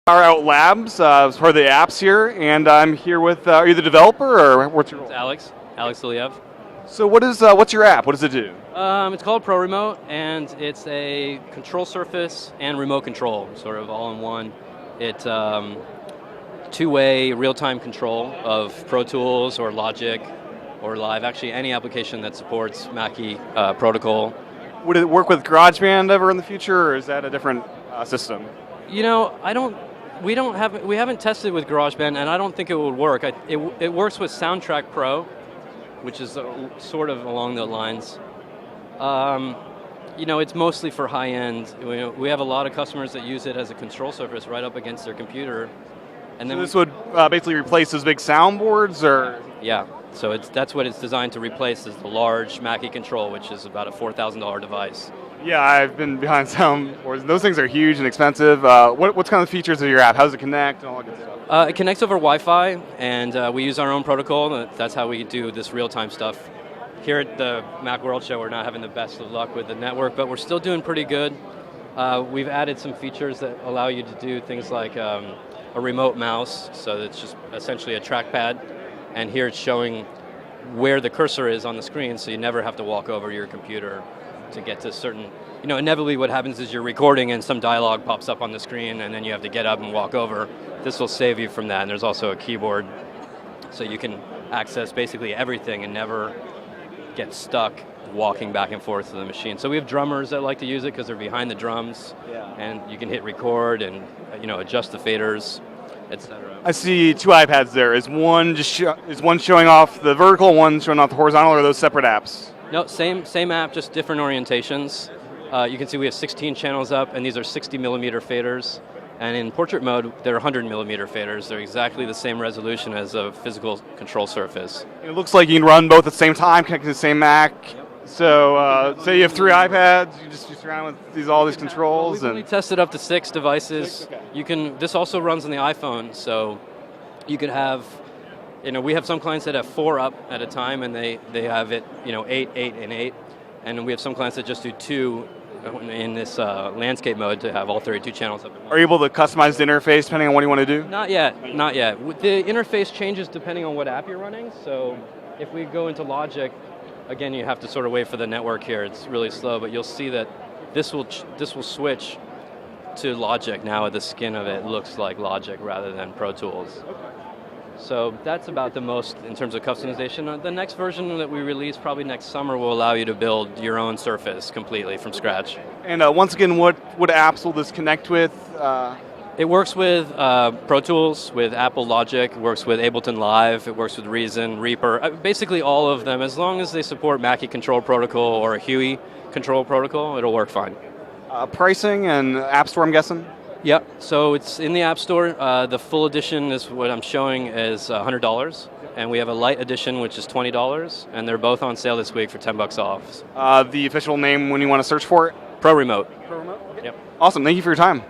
Power Out Labs, as part of the apps here, and I'm here with, are you the developer, or what's your role? It's Alex Iliev. So what's your app? What does it do? It's called ProRemote, and it's a control surface and remote control, sort of all in one. It's two-way real-time control of Pro Tools or Logic or Live, actually any application that supports Mackie protocol. Would it work with GarageBand ever in the future, or is that a different system? You know, we haven't tested with GarageBand, and I don't think it would work. It works with Soundtrack Pro, which is sort of along the lines. You know, it's mostly for high-end. We have a lot of customers that use it as a control surface right up against their computer. And then so this would basically replace those big soundboards, or? Yeah, so that's what it's designed to replace, is the large Mackie control, which is about a $4,000 device. Yeah, I've been behind soundboards. Those things are huge and expensive. What's kind of the features of your app? How does it connect and all that good stuff? It connects over Wi-Fi, and we use our own protocol. That's how we do this real-time stuff. Here at the Macworld show, we're not having the best of luck with the network, but we're still doing pretty good. We've added some features that allow you to do things like a remote mouse, so it's just essentially a trackpad, and here it's showing where the cursor is on the screen, so you never have to walk over your computer to get to certain, you know, inevitably what happens is you're recording and some dialogue pops up on the screen and then you have to get up and walk over. This will save you from that, and there's also a keyboard, so you can access basically everything and never get stuck walking back and forth to the machine. So we have drummers that like to use it because they're behind the drums, and you can hit record and adjust the faders, etc. I see two iPads there. Is one showing off the vertical, one showing off the horizontal, or are those separate apps? No, same app, just different orientations. You can see we have 16 channels up, and these are 60 millimeter faders. And in portrait mode, they're 100 millimeter faders. They're exactly the same resolution as a physical control surface. It looks like you can run both at the same time, connected to the same Mac. Yep. So, say you have 3 iPads, you just around with all these controls. We've only tested up to 6 devices. Okay. This also runs on the iPhone, so you could have. We have some clients that have 4 up at a time, and they have it, 8, 8, and 8. And we have some clients that just do 2 in this landscape mode to have all 32 channels up. Are you able to customize the interface depending on what you want to do? Not yet. The interface changes depending on what app you're running. So if we go into Logic, again, you have to sort of wait for the network here. It's really slow, but you'll see that this will switch to Logic now. The skin of it looks like Logic rather than Pro Tools. Okay. So that's about the most in terms of customization. The next version that we release probably next summer will allow you to build your own surface completely from scratch. And once again, what apps will this connect with? It works with Pro Tools, with Apple Logic, it works with Ableton Live, it works with Reason, Reaper, basically all of them. As long as they support Mackie Control Protocol or a Huey Control Protocol, it'll work fine. Pricing and App Store, I'm guessing? Yep, so it's in the App Store. The full edition is what I'm showing is $100, and we have a light edition which is $20, and they're both on sale this week for $10 off. The official name when you want to search for it? ProRemote. ProRemote? Okay. Yep. Awesome, thank you for your time.